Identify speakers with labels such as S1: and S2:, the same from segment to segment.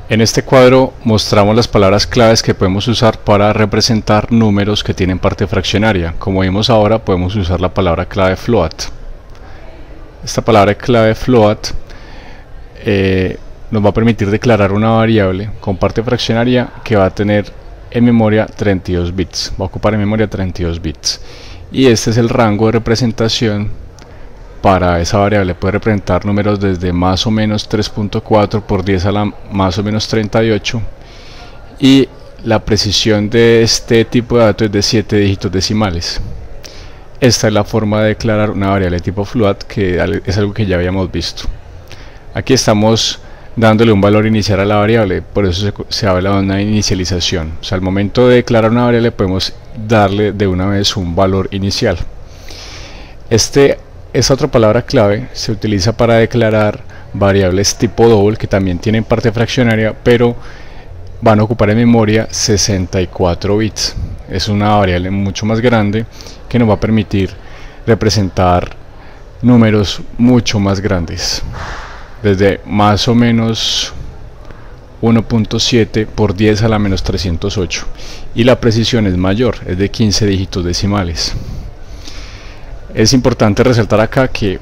S1: En este cuadro mostramos las palabras claves que podemos usar para representar números que tienen parte fraccionaria. Como vimos ahora, podemos usar la palabra clave float. Esta palabra clave float nos va a permitir declarar una variable con parte fraccionaria que va a tener en memoria 32 bits. Va a ocupar en memoria 32 bits. Y este es el rango de representación para esa variable. Puede representar números desde más o menos 3.4 por 10 a la más o menos 38, y la precisión de este tipo de datos es de 7 dígitos decimales. Esta es la forma de declarar una variable de tipo float, que es algo que ya habíamos visto. Aquí estamos dándole un valor inicial a la variable, por eso se habla de una inicialización. O sea, al momento de declarar una variable podemos darle de una vez un valor inicial. Esta otra palabra clave se utiliza para declarar variables tipo double que también tienen parte fraccionaria, pero van a ocupar en memoria 64 bits. Es una variable mucho más grande que nos va a permitir representar números mucho más grandes, desde más o menos 1.7 por 10 a la menos 308, y la precisión es mayor, es de 15 dígitos decimales. Es importante resaltar acá que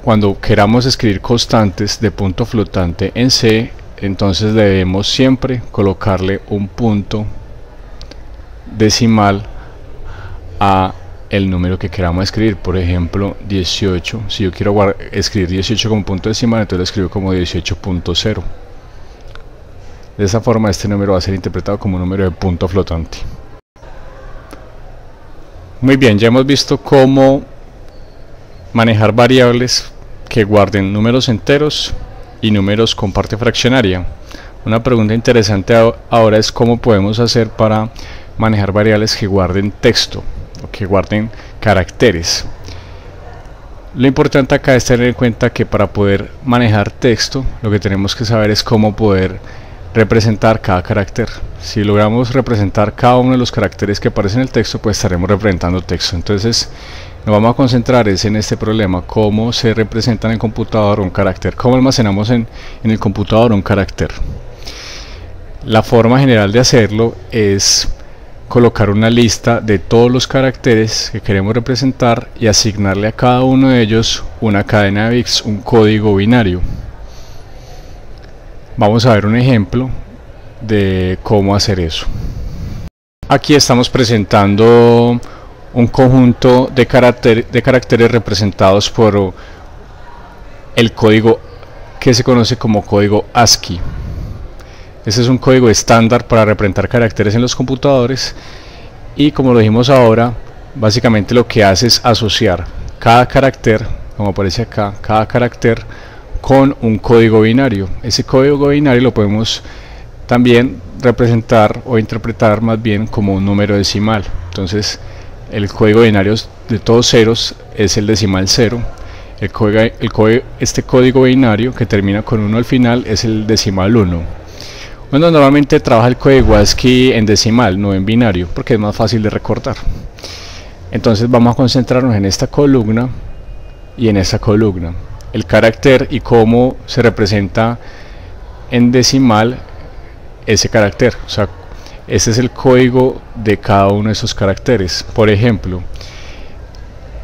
S1: cuando queramos escribir constantes de punto flotante en C, entonces debemos siempre colocarle un punto decimal a el número que queramos escribir. Por ejemplo, 18. Si yo quiero escribir 18 como punto decimal, entonces lo escribo como 18.0. De esa forma este número va a ser interpretado como un número de punto flotante. Muy bien, ya hemos visto cómo manejar variables que guarden números enteros y números con parte fraccionaria. Una pregunta interesante ahora es cómo podemos hacer para manejar variables que guarden texto o que guarden caracteres. Lo importante acá es tener en cuenta que para poder manejar texto, lo que tenemos que saber es cómo poder representar cada carácter. Si logramos representar cada uno de los caracteres que aparecen en el texto, pues estaremos representando texto. Entonces nos vamos a concentrar en este problema: cómo se representa en el computador un carácter, cómo almacenamos en el computador un carácter. La forma general de hacerlo es colocar una lista de todos los caracteres que queremos representar y asignarle a cada uno de ellos una cadena de bits, un código binario. Vamos a ver un ejemplo de cómo hacer eso. Aquí estamos presentando un conjunto de caracteres representados por el código que se conoce como código ASCII. Este es un código estándar para representar caracteres en los computadores, y como lo dijimos ahora, básicamente lo que hace es asociar cada carácter, como aparece acá, cada carácter con un código binario. Ese código binario lo podemos también representar o interpretar más bien como un número decimal. Entonces el código binario de todos ceros es el decimal 0. Este código binario que termina con 1 al final es el decimal 1. Bueno, normalmente trabaja el código ASCII en decimal, no en binario, porque es más fácil de recordar. Entonces vamos a concentrarnos en esta columna y en esta columna, el carácter y cómo se representa en decimal ese carácter. O sea, este es el código de cada uno de esos caracteres. Por ejemplo,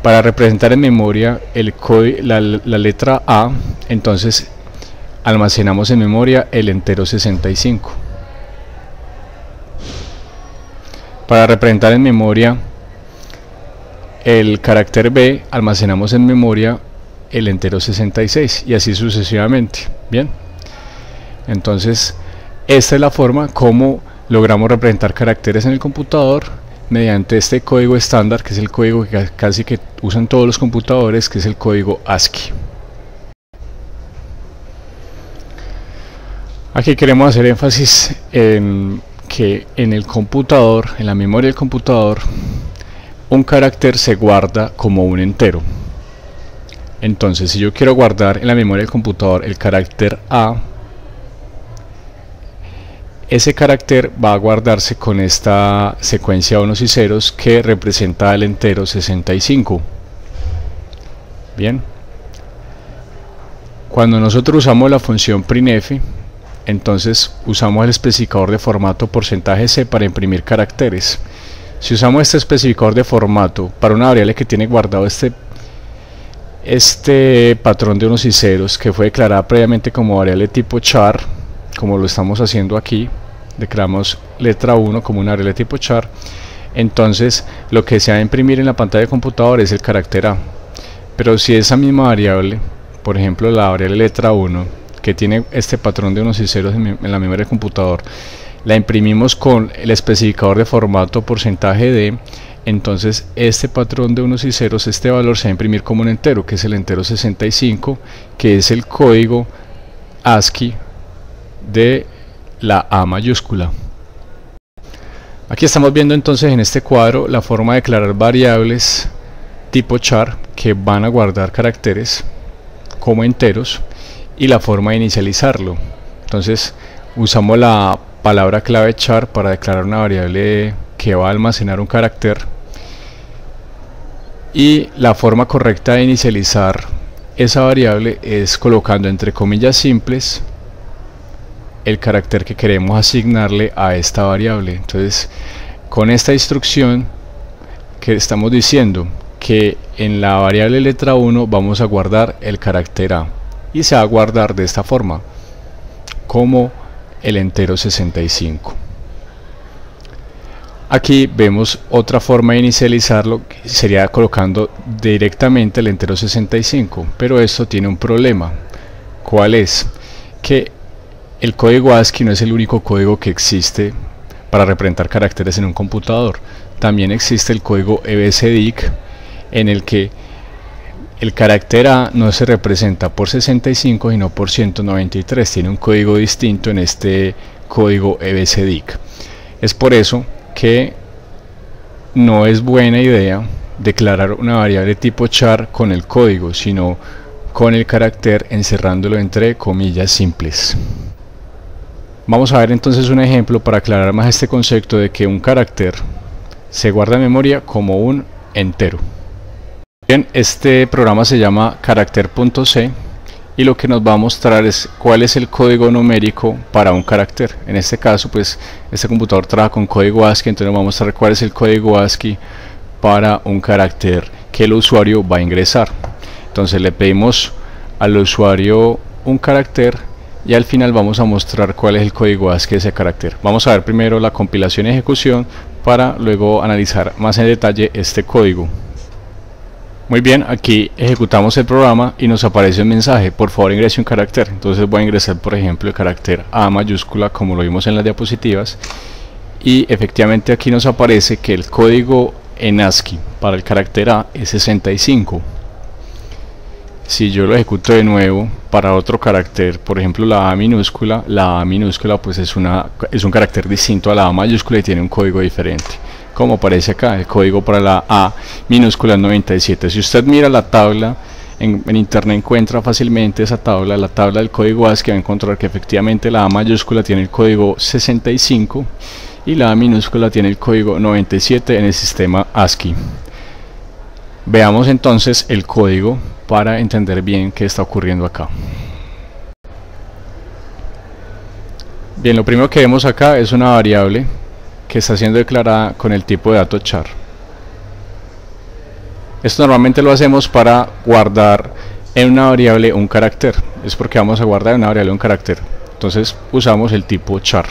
S1: para representar en memoria la letra A, entonces almacenamos en memoria el entero 65. Para representar en memoria el carácter B, almacenamos en memoria el entero 66, y así sucesivamente. Bien, entonces esta es la forma como logramos representar caracteres en el computador mediante este código estándar, que es el código que casi que usan todos los computadores, que es el código ASCII. Aquí queremos hacer énfasis en que en el computador, en la memoria del computador, un carácter se guarda como un entero. Entonces, si yo quiero guardar en la memoria del computador el carácter A, ese carácter va a guardarse con esta secuencia de unos y ceros que representa el entero 65. Bien, cuando nosotros usamos la función printf, entonces usamos el especificador de formato %c para imprimir caracteres. Si usamos este especificador de formato para una variable que tiene guardado este patrón de unos y ceros que fue declarada previamente como variable tipo char, como lo estamos haciendo aquí, declaramos letra 1 como una variable tipo char, entonces lo que se va a imprimir en la pantalla del computador es el carácter A. Pero si esa misma variable, por ejemplo la variable letra 1, que tiene este patrón de unos y ceros en la memoria del computador, la imprimimos con el especificador de formato %d, entonces este patrón de unos y ceros, este valor se va a imprimir como un entero, que es el entero 65, que es el código ASCII de la A mayúscula. Aquí estamos viendo entonces en este cuadro la forma de declarar variables tipo char que van a guardar caracteres como enteros y la forma de inicializarlo. Entonces usamos la palabra clave char para declarar una variable que va a almacenar un carácter, y la forma correcta de inicializar esa variable es colocando entre comillas simples el carácter que queremos asignarle a esta variable. Entonces con esta instrucción que estamos diciendo que en la variable letra 1 vamos a guardar el carácter A, y se va a guardar de esta forma como el entero 65. Aquí vemos otra forma de inicializarlo, que sería colocando directamente el entero 65, pero esto tiene un problema. ¿Cuál es? Que el código ASCII no es el único código que existe para representar caracteres en un computador. También existe el código EBCDIC, en el que el carácter A no se representa por 65 sino por 193, tiene un código distinto en este código EBCDIC. Es por eso que no es buena idea declarar una variable tipo char con el código, sino con el carácter encerrándolo entre comillas simples. Vamos a ver entonces un ejemplo para aclarar más este concepto de que un carácter se guarda en memoria como un entero. Bien, este programa se llama carácter.c y lo que nos va a mostrar es cuál es el código numérico para un carácter. En este caso, pues este computador trabaja con código ASCII, entonces nos va a mostrar cuál es el código ASCII para un carácter que el usuario va a ingresar. Entonces le pedimos al usuario un carácter y al final vamos a mostrar cuál es el código ASCII de ese carácter. Vamos a ver primero la compilación y ejecución para luego analizar más en detalle este código. Muy bien, aquí ejecutamos el programa y nos aparece un mensaje: por favor ingrese un carácter. Entonces voy a ingresar por ejemplo el carácter A mayúscula como lo vimos en las diapositivas, y efectivamente aquí nos aparece que el código en ASCII para el carácter A es 65. Si yo lo ejecuto de nuevo para otro carácter, por ejemplo la A minúscula pues es un carácter distinto a la A mayúscula y tiene un código diferente, como aparece acá. El código para la A minúscula es 97. Si usted mira la tabla en internet, encuentra fácilmente esa tabla, la tabla del código ASCII, va a encontrar que efectivamente la A mayúscula tiene el código 65 y la A minúscula tiene el código 97 en el sistema ASCII. Veamos entonces el código para entender bien qué está ocurriendo acá. Bien, lo primero que vemos acá es una variable que está siendo declarada con el tipo de dato char. Esto normalmente lo hacemos para guardar en una variable un carácter, es porque vamos a guardar en una variable un carácter, entonces usamos el tipo char.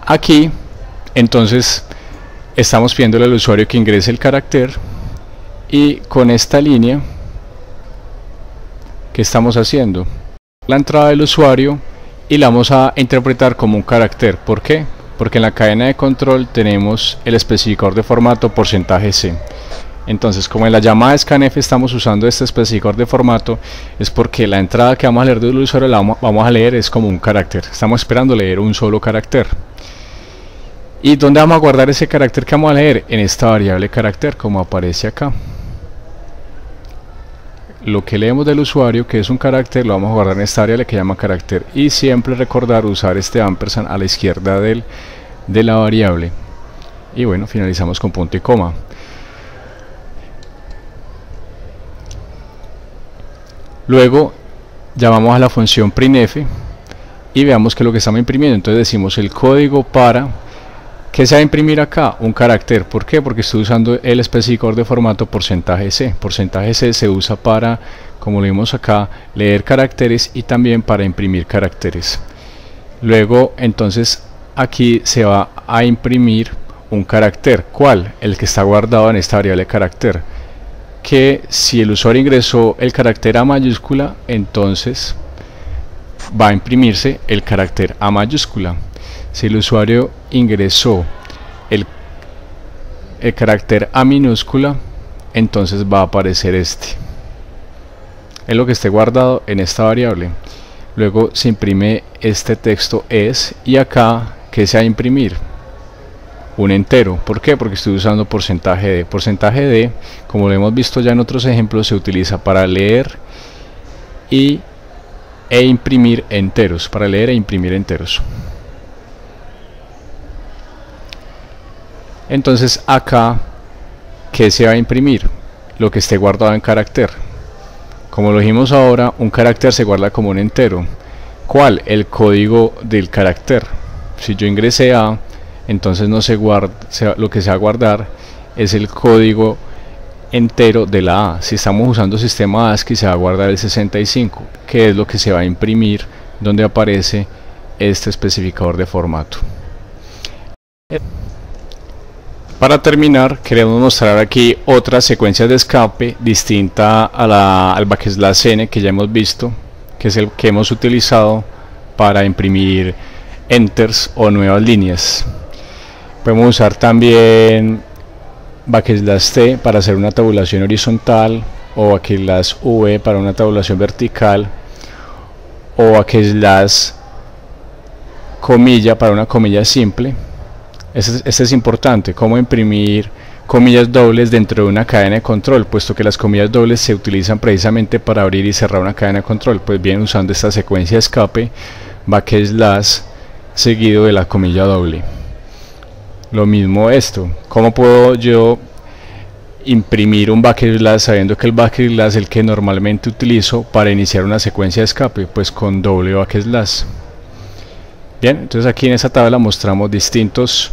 S1: Aquí entonces estamos pidiéndole al usuario que ingrese el carácter, y con esta línea que estamos haciendo la entrada del usuario y la vamos a interpretar como un carácter. ¿Por qué? Porque en la cadena de control tenemos el especificador de formato %c. Entonces, como en la llamada de scanf estamos usando este especificador de formato, es porque la entrada que vamos a leer del usuario la vamos a leer es como un carácter. Estamos esperando leer un solo carácter. ¿Y dónde vamos a guardar ese carácter que vamos a leer? En esta variable carácter, como aparece acá. Lo que leemos del usuario, que es un carácter, lo vamos a guardar en esta variable que llama carácter, y siempre recordar usar este ampersand a la izquierda de la variable. Y bueno, finalizamos con punto y coma. Luego llamamos a la función printf y veamos qué es lo que estamos imprimiendo. Entonces decimos el código para ¿qué se va a imprimir acá? Un carácter. ¿Por qué? Porque estoy usando el especificador de formato %C. %C se usa para, como lo vimos acá, leer caracteres y también para imprimir caracteres. Luego, entonces, aquí se va a imprimir un carácter. ¿Cuál? El que está guardado en esta variable carácter. Que si el usuario ingresó el carácter A mayúscula, entonces va a imprimirse el carácter A mayúscula. Si el usuario ingresó el carácter A minúscula, entonces va a aparecer este. Es lo que esté guardado en esta variable. Luego se imprime este texto es, y acá, ¿qué se va a imprimir? Un entero. ¿Por qué? Porque estoy usando %D. %D, como lo hemos visto ya en otros ejemplos, se utiliza para leer e imprimir enteros. Para leer e imprimir enteros. Entonces acá, ¿qué se va a imprimir? Lo que esté guardado en carácter. Como lo dijimos ahora, un carácter se guarda como un entero. ¿Cuál? El código del carácter. Si yo ingresé A, entonces no se guarda, lo que se va a guardar es el código entero de la A. Si estamos usando sistema ASCII, se va a guardar el 65, que es lo que se va a imprimir donde aparece este especificador de formato. Para terminar, queremos mostrar aquí otra secuencia de escape distinta a al \n que ya hemos visto, que es el que hemos utilizado para imprimir enters o nuevas líneas. Podemos usar también \t para hacer una tabulación horizontal, o \v para una tabulación vertical, o comilla para una comilla simple. Este es importante, cómo imprimir comillas dobles dentro de una cadena de control, puesto que las comillas dobles se utilizan precisamente para abrir y cerrar una cadena de control. Pues bien, usando esta secuencia de escape, seguido de la comilla doble. Lo mismo esto, ¿cómo puedo yo imprimir un sabiendo que el es el que normalmente utilizo para iniciar una secuencia de escape? Pues con doble \. Bien, entonces aquí en esta tabla mostramos distintas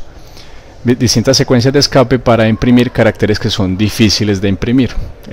S1: secuencias de escape para imprimir caracteres que son difíciles de imprimir.